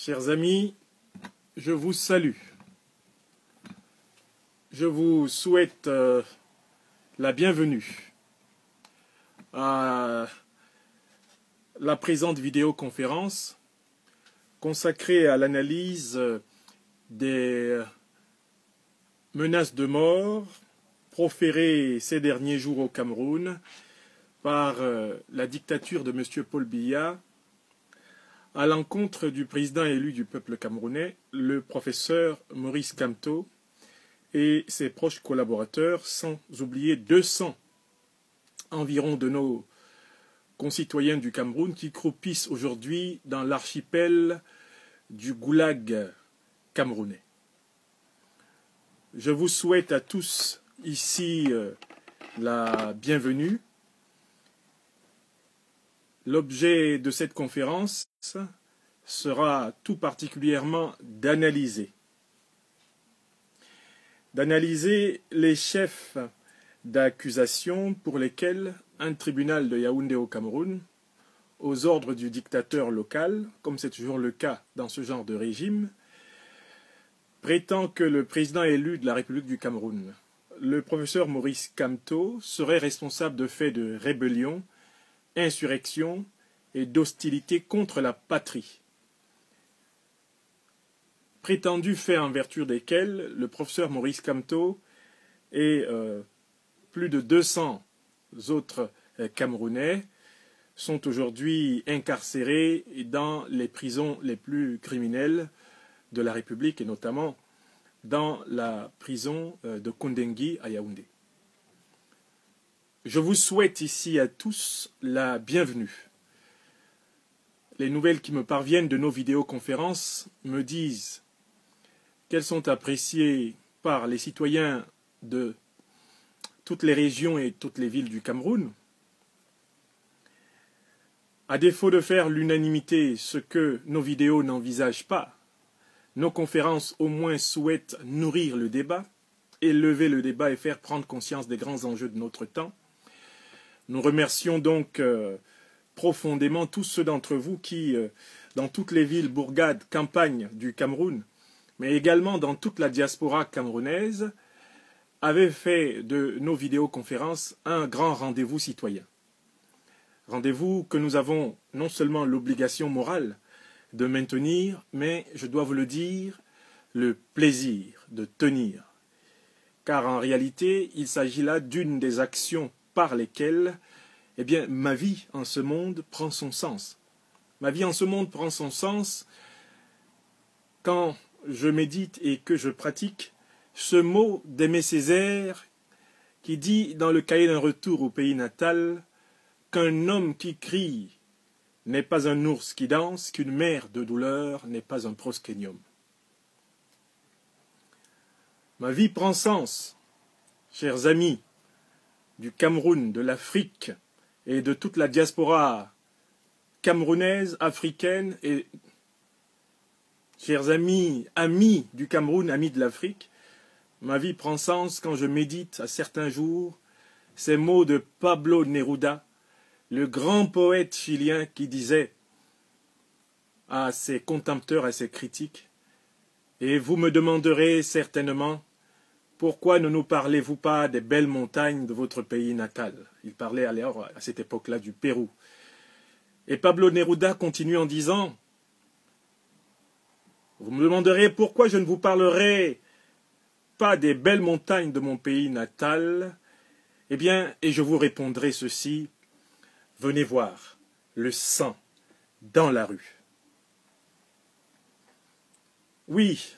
Chers amis, je vous salue. Je vous souhaite la bienvenue à la présente vidéoconférence consacrée à l'analyse des menaces de mort proférées ces derniers jours au Cameroun par la dictature de M. Paul Biya à l'encontre du président élu du peuple camerounais, le professeur Maurice Kamto, et ses proches collaborateurs, sans oublier 200 environ de nos concitoyens du Cameroun qui croupissent aujourd'hui dans l'archipel du goulag camerounais. Je vous souhaite à tous ici la bienvenue. L'objet de cette conférence sera tout particulièrement d'analyser les chefs d'accusation pour lesquels un tribunal de Yaoundé au Cameroun, aux ordres du dictateur local, comme c'est toujours le cas dans ce genre de régime, prétend que le président élu de la République du Cameroun, le professeur Maurice Kamto, serait responsable de faits de rébellion, insurrection et d'hostilité contre la patrie. Prétendus faits en vertu desquels le professeur Maurice Kamto et plus de 200 autres Camerounais sont aujourd'hui incarcérés dans les prisons les plus criminelles de la République et notamment dans la prison de Kondengui à Yaoundé. Je vous souhaite ici à tous la bienvenue. Les nouvelles qui me parviennent de nos vidéoconférences me disent qu'elles sont appréciées par les citoyens de toutes les régions et toutes les villes du Cameroun. À défaut de faire l'unanimité, ce que nos vidéos n'envisagent pas, nos conférences au moins souhaitent nourrir le débat, élever le débat et faire prendre conscience des grands enjeux de notre temps. Nous remercions donc profondément tous ceux d'entre vous qui, dans toutes les villes, bourgades, campagnes du Cameroun, mais également dans toute la diaspora camerounaise, avaient fait de nos vidéoconférences un grand rendez-vous citoyen. Rendez-vous que nous avons non seulement l'obligation morale de maintenir, mais, je dois vous le dire, le plaisir de tenir. Car en réalité, il s'agit là d'une des actions par lesquelles ma vie en ce monde prend son sens. Ma vie en ce monde prend son sens quand je médite et que je pratique ce mot d'Aimé Césaire qui dit dans le cahier d'un retour au pays natal qu'un homme qui crie n'est pas un ours qui danse, qu'une mère de douleur n'est pas un proskénium. Ma vie prend sens, chers amis du Cameroun, de l'Afrique et de toute la diaspora camerounaise, africaine et chers amis du Cameroun, amis de l'Afrique, ma vie prend sens quand je médite à certains jours ces mots de Pablo Neruda, le grand poète chilien qui disait à ses contempteurs, à ses critiques, « Et vous me demanderez certainement, pourquoi ne nous parlez-vous pas des belles montagnes de votre pays natal ?» Il parlait alors, à cette époque-là, du Pérou. Et Pablo Neruda continue en disant, « Vous me demanderez pourquoi je ne vous parlerai pas des belles montagnes de mon pays natal, et je vous répondrai ceci, venez voir le sang dans la rue. » Oui,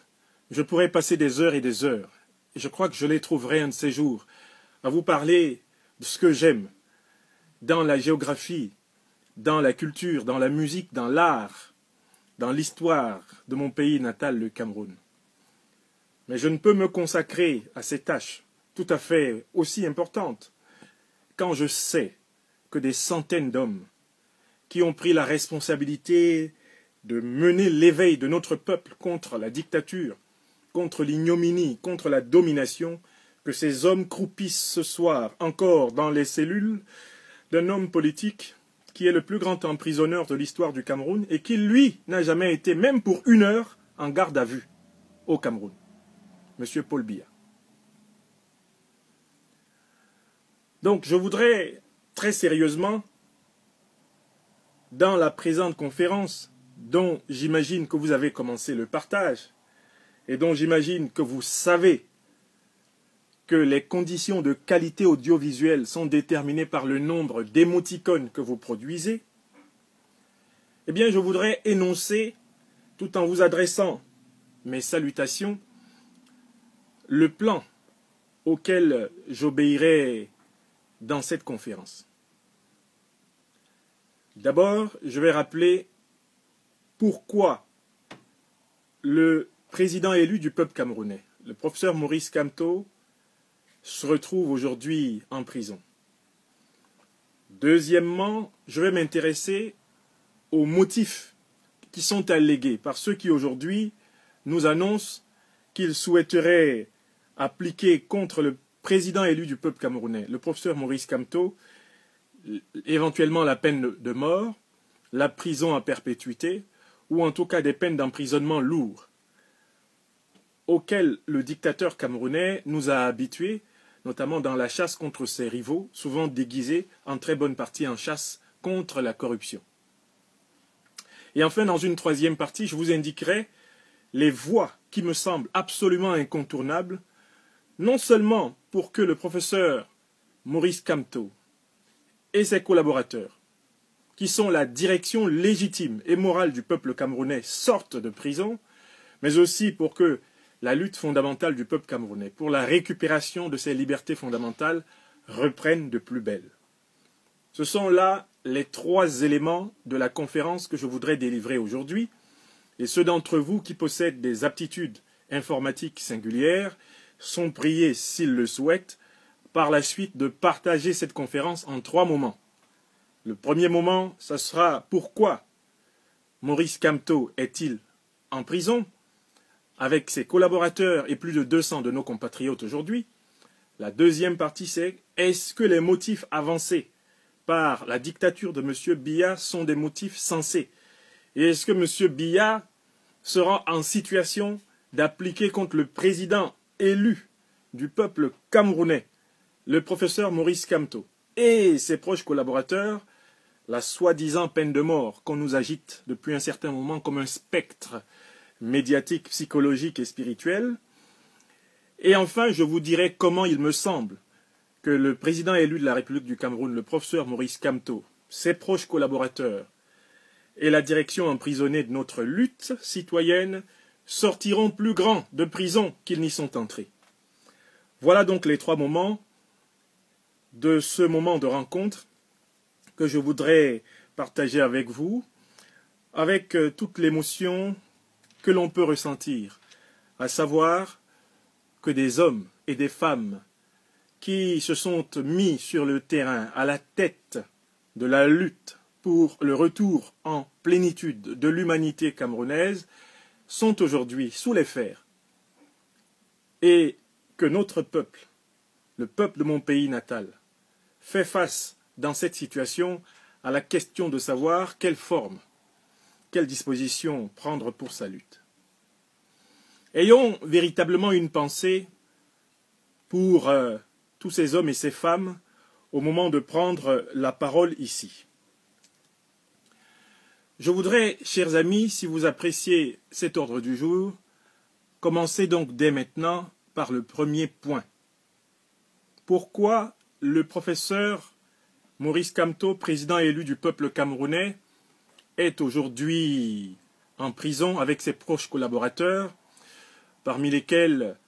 je pourrais passer des heures et des heures, et je crois que je les trouverai un de ces jours, à vous parler de ce que j'aime, dans la géographie, dans la culture, dans la musique, dans l'art, dans l'histoire de mon pays natal, le Cameroun. Mais je ne peux me consacrer à ces tâches tout à fait aussi importantes quand je sais que des centaines d'hommes qui ont pris la responsabilité de mener l'éveil de notre peuple contre la dictature, contre l'ignominie, contre la domination, que ces hommes croupissent ce soir encore dans les cellules d'un homme politique qui est le plus grand emprisonneur de l'histoire du Cameroun et qui, lui, n'a jamais été, même pour 1 heure, en garde à vue au Cameroun. Monsieur Paul Biya. Donc, je voudrais très sérieusement, dans la présente conférence, dont j'imagine que vous avez commencé le partage, et dont j'imagine que vous savez que les conditions de qualité audiovisuelle sont déterminées par le nombre d'émoticônes que vous produisez, eh bien, je voudrais énoncer, tout en vous adressant mes salutations, le plan auquel j'obéirai dans cette conférence. D'abord, je vais rappeler pourquoi le président élu du peuple camerounais, le professeur Maurice Kamto, se retrouve aujourd'hui en prison. Deuxièmement, je vais m'intéresser aux motifs qui sont allégués par ceux qui aujourd'hui nous annoncent qu'ils souhaiteraient appliquer contre le président élu du peuple camerounais, le professeur Maurice Kamto, éventuellement la peine de mort, la prison à perpétuité, ou en tout cas des peines d'emprisonnement lourdes, auxquelles le dictateur camerounais nous a habitués, notamment dans la chasse contre ses rivaux, souvent déguisés en très bonne partie en chasse contre la corruption. Et enfin, dans une troisième partie, je vous indiquerai les voies qui me semblent absolument incontournables, non seulement pour que le professeur Maurice Kamto et ses collaborateurs, qui sont la direction légitime et morale du peuple camerounais, sortent de prison, mais aussi pour que la lutte fondamentale du peuple camerounais pour la récupération de ses libertés fondamentales reprenne de plus belle. Ce sont là les 3 éléments de la conférence que je voudrais délivrer aujourd'hui, et ceux d'entre vous qui possèdent des aptitudes informatiques singulières sont priés, s'ils le souhaitent, par la suite de partager cette conférence en 3 moments. Le premier moment, ce sera pourquoi Maurice Kamto est-il en prison avec ses collaborateurs et plus de 200 de nos compatriotes aujourd'hui. La deuxième partie, c'est est-ce que les motifs avancés par la dictature de M. Biya sont des motifs sensés? Et est-ce que M. Biya sera en situation d'appliquer contre le président élu du peuple camerounais, le professeur Maurice Kamto, et ses proches collaborateurs, la soi-disant peine de mort qu'on nous agite depuis un certain moment comme un spectre médiatique, psychologique et spirituel. Et enfin, je vous dirai comment il me semble que le président élu de la République du Cameroun, le professeur Maurice Kamto, ses proches collaborateurs et la direction emprisonnée de notre lutte citoyenne sortiront plus grands de prison qu'ils n'y sont entrés. Voilà donc les 3 moments de ce moment de rencontre que je voudrais partager avec vous, avec toute l'émotion que l'on peut ressentir, à savoir que des hommes et des femmes qui se sont mis sur le terrain à la tête de la lutte pour le retour en plénitude de l'humanité camerounaise sont aujourd'hui sous les fers, et que notre peuple, le peuple de mon pays natal, fait face dans cette situation à la question de savoir quelle forme, quelle disposition prendre pour sa lutte. Ayons véritablement une pensée pour tous ces hommes et ces femmes au moment de prendre la parole ici. Je voudrais, chers amis, si vous appréciez cet ordre du jour, commencer donc dès maintenant par le premier point. Pourquoi le professeur Maurice Kamto, président élu du peuple camerounais, est aujourd'hui en prison avec ses proches collaborateurs, parmi lesquels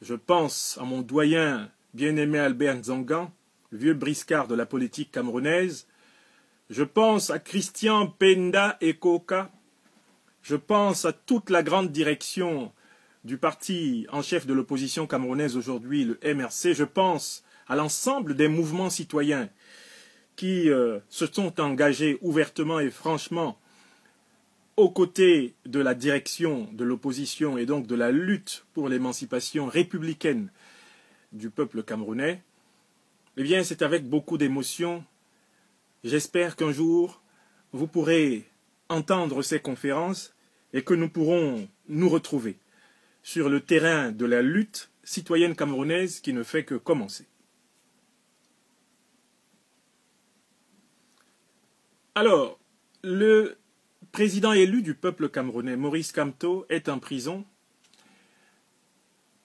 je pense à mon doyen bien-aimé Albert Nzangan, vieux briscard de la politique camerounaise. Je pense à Christian Penda Ekoka. Je pense à toute la grande direction du parti en chef de l'opposition camerounaise aujourd'hui, le MRC. Je pense à l'ensemble des mouvements citoyens qui se sont engagés ouvertement et franchement aux côtés de la direction de l'opposition et donc de la lutte pour l'émancipation républicaine du peuple camerounais. Eh bien, c'est avec beaucoup d'émotion J'espère qu'un jour, vous pourrez entendre ces conférences et que nous pourrons nous retrouver sur le terrain de la lutte citoyenne camerounaise qui ne fait que commencer. Alors, le président élu du peuple camerounais, Maurice Kamto, est en prison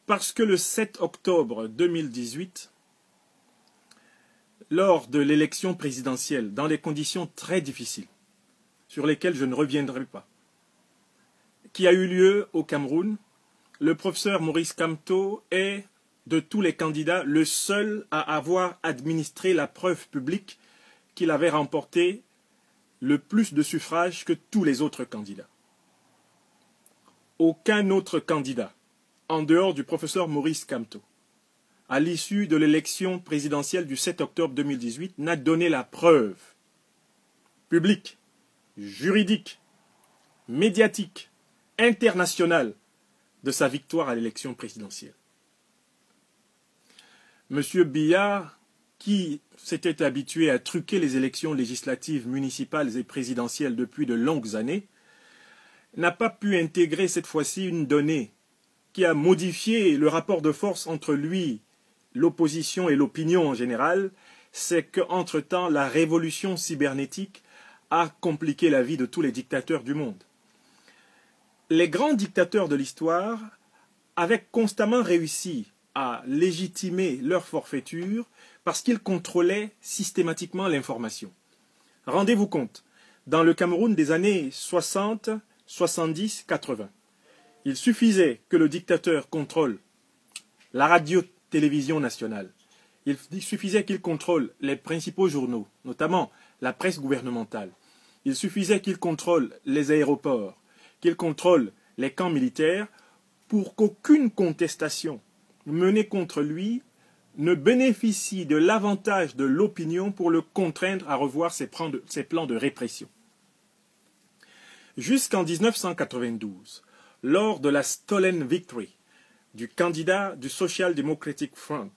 parce que le 7 octobre 2018, lors de l'élection présidentielle, dans des conditions très difficiles, sur lesquelles je ne reviendrai pas, qui a eu lieu au Cameroun, le professeur Maurice Kamto est, de tous les candidats, le seul à avoir administré la preuve publique qu'il avait remporté le plus de suffrages que tous les autres candidats. Aucun autre candidat, en dehors du professeur Maurice Kamto, à l'issue de l'élection présidentielle du 7 octobre 2018, n'a donné la preuve publique, juridique, médiatique, internationale de sa victoire à l'élection présidentielle. M. Biya, qui s'était habitué à truquer les élections législatives, municipales et présidentielles depuis de longues années, n'a pas pu intégrer cette fois-ci une donnée qui a modifié le rapport de force entre lui, l'opposition et l'opinion en général, c'est qu'entre-temps, la révolution cybernétique a compliqué la vie de tous les dictateurs du monde. Les grands dictateurs de l'histoire avaient constamment réussi à légitimer leur forfaiture parce qu'ils contrôlaient systématiquement l'information. Rendez-vous compte, dans le Cameroun des années 60, 70, 80, il suffisait que le dictateur contrôle la radio-télévision nationale. Il suffisait qu'il contrôle les principaux journaux, notamment la presse gouvernementale. Il suffisait qu'il contrôle les aéroports, qu'il contrôle les camps militaires pour qu'aucune contestation menée contre lui ne bénéficie de l'avantage de l'opinion pour le contraindre à revoir ses plans de répression. Jusqu'en 1992, lors de la Stolen Victory du candidat du Social Democratic Front,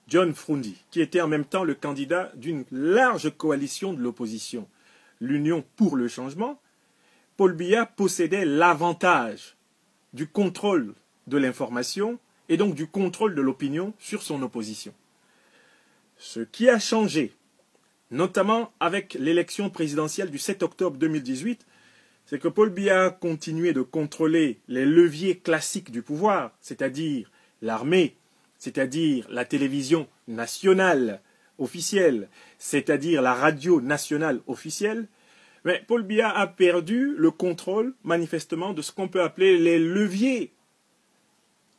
John Frundi, qui était en même temps le candidat d'une large coalition de l'opposition, l'Union pour le changement, Paul Biya possédait l'avantage du contrôle de l'information et donc du contrôle de l'opinion sur son opposition. Ce qui a changé, notamment avec l'élection présidentielle du 7 octobre 2018, c'est que Paul Biya a continué de contrôler les leviers classiques du pouvoir, c'est-à-dire l'armée, c'est-à-dire la télévision nationale officielle, c'est-à-dire la radio nationale officielle, mais Paul Biya a perdu le contrôle, manifestement, de ce qu'on peut appeler les leviers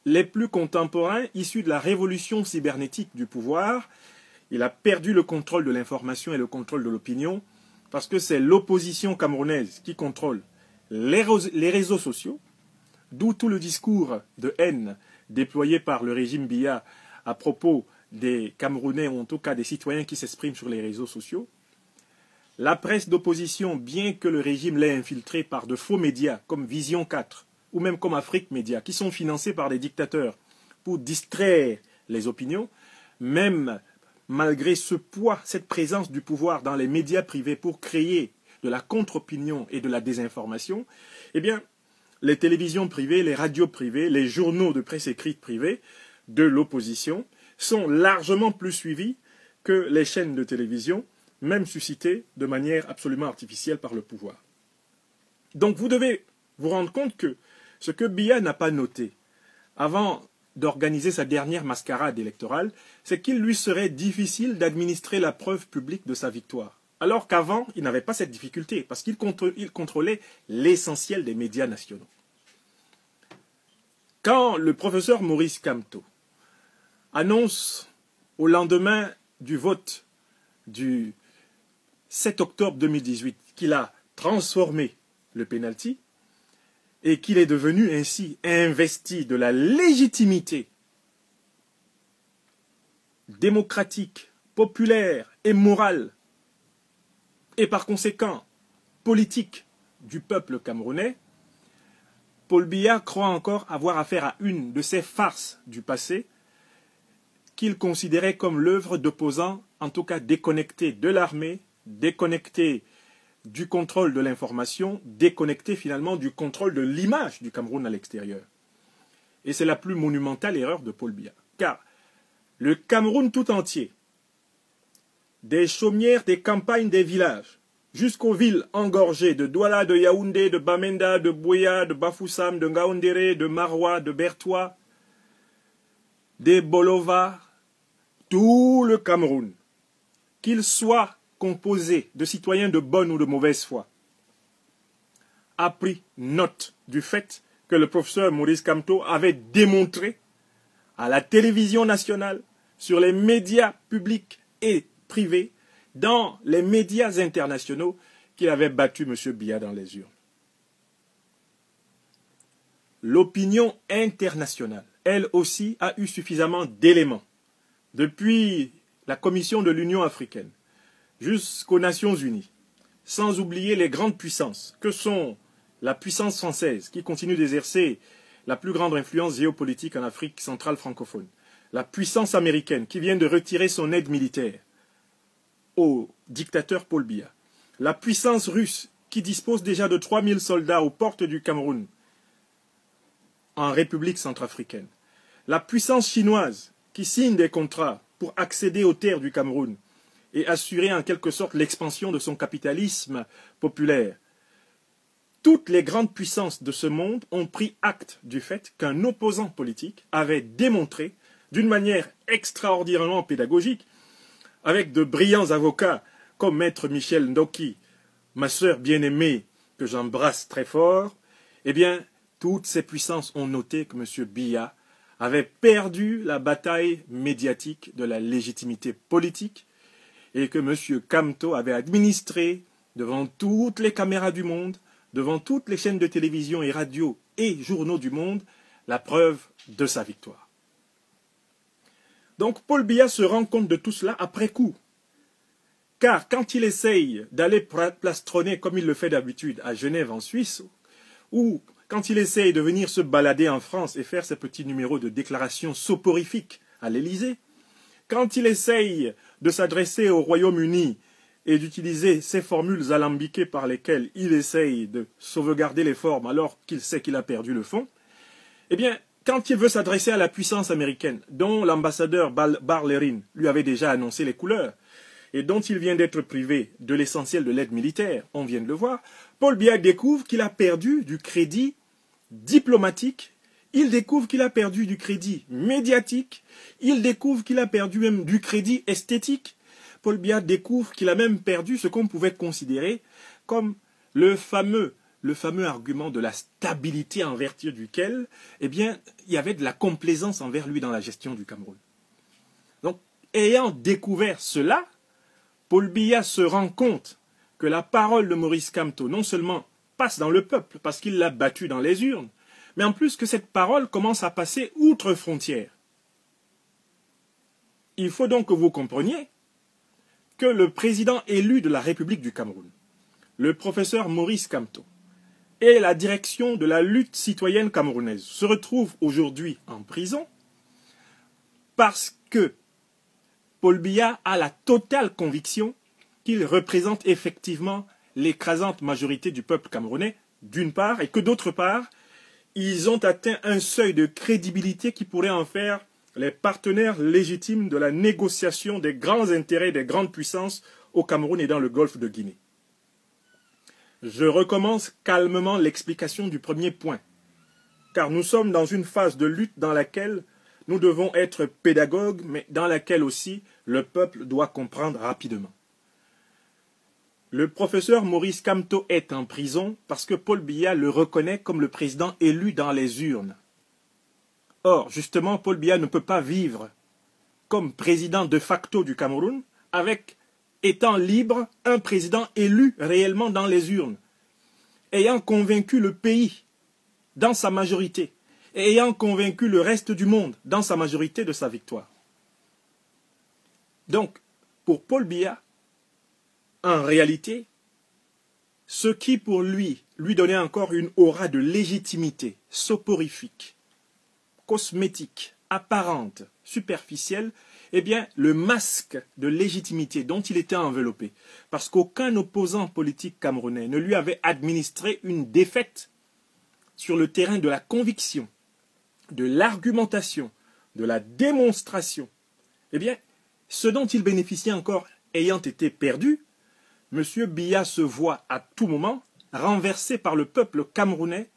les plus contemporains issus de la révolution cybernétique du pouvoir. Il a perdu le contrôle de l'information et le contrôle de l'opinion, parce que c'est l'opposition camerounaise qui contrôle les réseaux sociaux, d'où tout le discours de haine déployé par le régime Biya à propos des Camerounais, ou en tout cas des citoyens qui s'expriment sur les réseaux sociaux. La presse d'opposition, bien que le régime l'ait infiltrée par de faux médias comme Vision 4 ou même comme Afrique Média, qui sont financés par des dictateurs pour distraire les opinions, même malgré ce poids, cette présence du pouvoir dans les médias privés pour créer de la contre-opinion et de la désinformation, eh bien, les télévisions privées, les radios privées, les journaux de presse écrite privés de l'opposition sont largement plus suivis que les chaînes de télévision, même suscitées de manière absolument artificielle par le pouvoir. Donc vous devez vous rendre compte que ce que Biya n'a pas noté avant d'organiser sa dernière mascarade électorale, c'est qu'il lui serait difficile d'administrer la preuve publique de sa victoire. Alors qu'avant, il n'avait pas cette difficulté, parce qu'il contrôlait l'essentiel des médias nationaux. Quand le professeur Maurice Kamto annonce au lendemain du vote du 7 octobre 2018 qu'il a transformé le penalty et qu'il est devenu ainsi investi de la légitimité démocratique, populaire et morale, et par conséquent politique du peuple camerounais, Paul Biya croit encore avoir affaire à une de ces farces du passé qu'il considérait comme l'œuvre d'opposants, en tout cas déconnectés de l'armée, déconnecté du contrôle de l'information, déconnecté finalement du contrôle de l'image du Cameroun à l'extérieur. Et c'est la plus monumentale erreur de Paul Biya. Car le Cameroun tout entier, des chaumières, des campagnes, des villages, jusqu'aux villes engorgées de Douala, de Yaoundé, de Bamenda, de Buea, de Bafoussam, de Ngaoundéré, de Maroua, de Bertois, des Bolova, tout le Cameroun, qu'il soit composé de citoyens de bonne ou de mauvaise foi, a pris note du fait que le professeur Maurice Kamto avait démontré à la télévision nationale, sur les médias publics et privés, dans les médias internationaux, qu'il avait battu M. Biya dans les urnes. L'opinion internationale, elle aussi, a eu suffisamment d'éléments, depuis la Commission de l'Union africaine jusqu'aux Nations unies, sans oublier les grandes puissances que sont la puissance française, qui continue d'exercer la plus grande influence géopolitique en Afrique centrale francophone, la puissance américaine, qui vient de retirer son aide militaire au dictateur Paul Biya, la puissance russe, qui dispose déjà de 3000 soldats aux portes du Cameroun, en République centrafricaine, la puissance chinoise, qui signe des contrats pour accéder aux terres du Cameroun et assurer en quelque sorte l'expansion de son capitalisme populaire. Toutes les grandes puissances de ce monde ont pris acte du fait qu'un opposant politique avait démontré, d'une manière extraordinairement pédagogique, avec de brillants avocats comme Maître Michel Ndoki, ma sœur bien-aimée que j'embrasse très fort, eh bien, toutes ces puissances ont noté que M. Biya avait perdu la bataille médiatique de la légitimité politique et que M. Kamto avait administré devant toutes les caméras du monde, devant toutes les chaînes de télévision et radio et journaux du monde, la preuve de sa victoire. Donc Paul Biya se rend compte de tout cela après coup. Car quand il essaye d'aller plastronner comme il le fait d'habitude à Genève en Suisse, ou quand il essaye de venir se balader en France et faire ses petits numéros de déclaration soporifiques à l'Élysée, quand il essaye de s'adresser au Royaume-Uni et d'utiliser ces formules alambiquées par lesquelles il essaye de sauvegarder les formes alors qu'il sait qu'il a perdu le fond, eh bien, quand il veut s'adresser à la puissance américaine, dont l'ambassadeur Barlerin lui avait déjà annoncé les couleurs, et dont il vient d'être privé de l'essentiel de l'aide militaire, on vient de le voir, Paul Biya découvre qu'il a perdu du crédit diplomatique, il découvre qu'il a perdu du crédit médiatique, il découvre qu'il a perdu même du crédit esthétique. Paul Biya découvre qu'il a même perdu ce qu'on pouvait considérer comme le fameux argument de la stabilité en vertu duquel, eh bien, il y avait de la complaisance envers lui dans la gestion du Cameroun. Donc, ayant découvert cela, Paul Biya se rend compte que la parole de Maurice Kamto non seulement passe dans le peuple parce qu'il l'a battu dans les urnes, mais en plus que cette parole commence à passer outre frontières. Il faut donc que vous compreniez que le président élu de la République du Cameroun, le professeur Maurice Kamto, et la direction de la lutte citoyenne camerounaise se retrouvent aujourd'hui en prison parce que Paul Biya a la totale conviction qu'il représente effectivement l'écrasante majorité du peuple camerounais, d'une part, et que d'autre part, ils ont atteint un seuil de crédibilité qui pourrait en faire les partenaires légitimes de la négociation des grands intérêts des grandes puissances au Cameroun et dans le golfe de Guinée. Je recommence calmement l'explication du premier point, car nous sommes dans une phase de lutte dans laquelle nous devons être pédagogues, mais dans laquelle aussi le peuple doit comprendre rapidement. Le professeur Maurice Kamto est en prison parce que Paul Biya le reconnaît comme le président élu dans les urnes. Or, justement, Paul Biya ne peut pas vivre comme président de facto du Cameroun avec, étant libre, un président élu réellement dans les urnes, ayant convaincu le pays dans sa majorité, et ayant convaincu le reste du monde dans sa majorité de sa victoire. Donc, pour Paul Biya, en réalité, ce qui pour lui donnait encore une aura de légitimité soporifique, cosmétique, apparente, superficielle, eh bien, le masque de légitimité dont il était enveloppé, parce qu'aucun opposant politique camerounais ne lui avait administré une défaite sur le terrain de la conviction, de l'argumentation, de la démonstration, eh bien, ce dont il bénéficiait encore ayant été perdu, M. Biya se voit à tout moment renversé par le peuple camerounais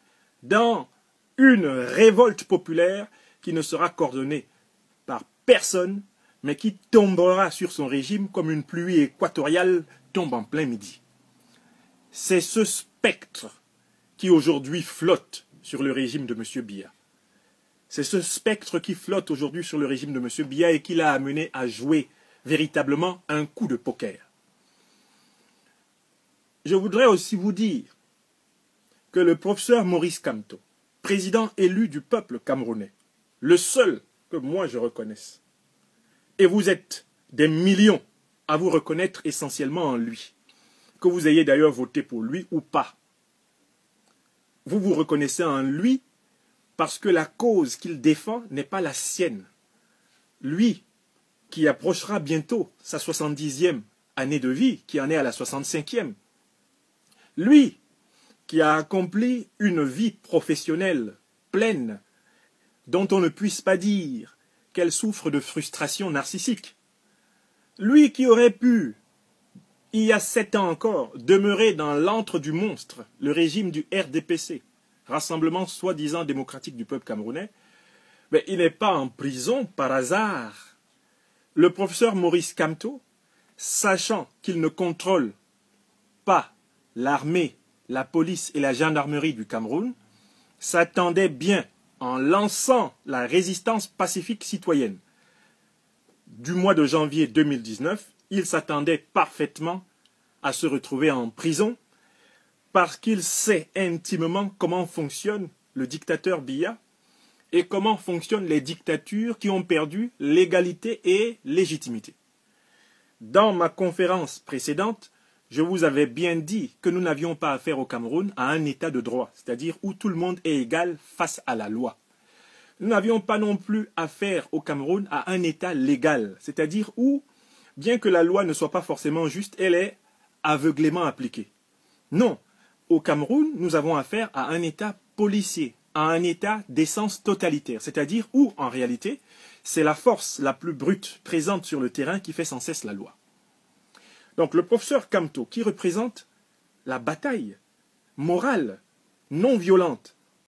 dans une révolte populaire qui ne sera coordonnée par personne, mais qui tombera sur son régime comme une pluie équatoriale tombe en plein midi. C'est ce spectre qui aujourd'hui flotte sur le régime de M. Biya. C'est ce spectre qui flotte aujourd'hui sur le régime de M. Biya et qui l'a amené à jouer véritablement un coup de poker. Je voudrais aussi vous dire que le professeur Maurice Kamto, président élu du peuple camerounais, le seul que moi je reconnaisse, et vous êtes des millions à vous reconnaître essentiellement en lui, que vous ayez d'ailleurs voté pour lui ou pas. Vous vous reconnaissez en lui parce que la cause qu'il défend n'est pas la sienne. Lui, qui approchera bientôt sa 70e année de vie, qui en est à la 65e, lui, qui a accompli une vie professionnelle pleine, dont on ne puisse pas dire qu'elle souffre de frustration narcissique. Lui qui aurait pu, il y a 7 ans encore, demeurer dans l'antre du monstre, le régime du RDPC, Rassemblement soi-disant démocratique du peuple camerounais, mais il n'est pas en prison par hasard. Le professeur Maurice Kamto, sachant qu'il ne contrôle pas l'armée, la police et la gendarmerie du Cameroun, s'attendait bien, en lançant la résistance pacifique citoyenne du mois de janvier 2019, il s'attendait parfaitement à se retrouver en prison parce qu'il sait intimement comment fonctionne le dictateur Biya et comment fonctionnent les dictatures qui ont perdu légalité et légitimité. Dans ma conférence précédente, je vous avais bien dit que nous n'avions pas affaire au Cameroun à un état de droit, c'est-à-dire où tout le monde est égal face à la loi. Nous n'avions pas non plus affaire au Cameroun à un état légal, c'est-à-dire où, bien que la loi ne soit pas forcément juste, elle est aveuglément appliquée. Non, au Cameroun, nous avons affaire à un état policier, à un état d'essence totalitaire, c'est-à-dire où, en réalité, c'est la force la plus brute présente sur le terrain qui fait sans cesse la loi. Donc le professeur Kamto, qui représente la bataille morale, non violente,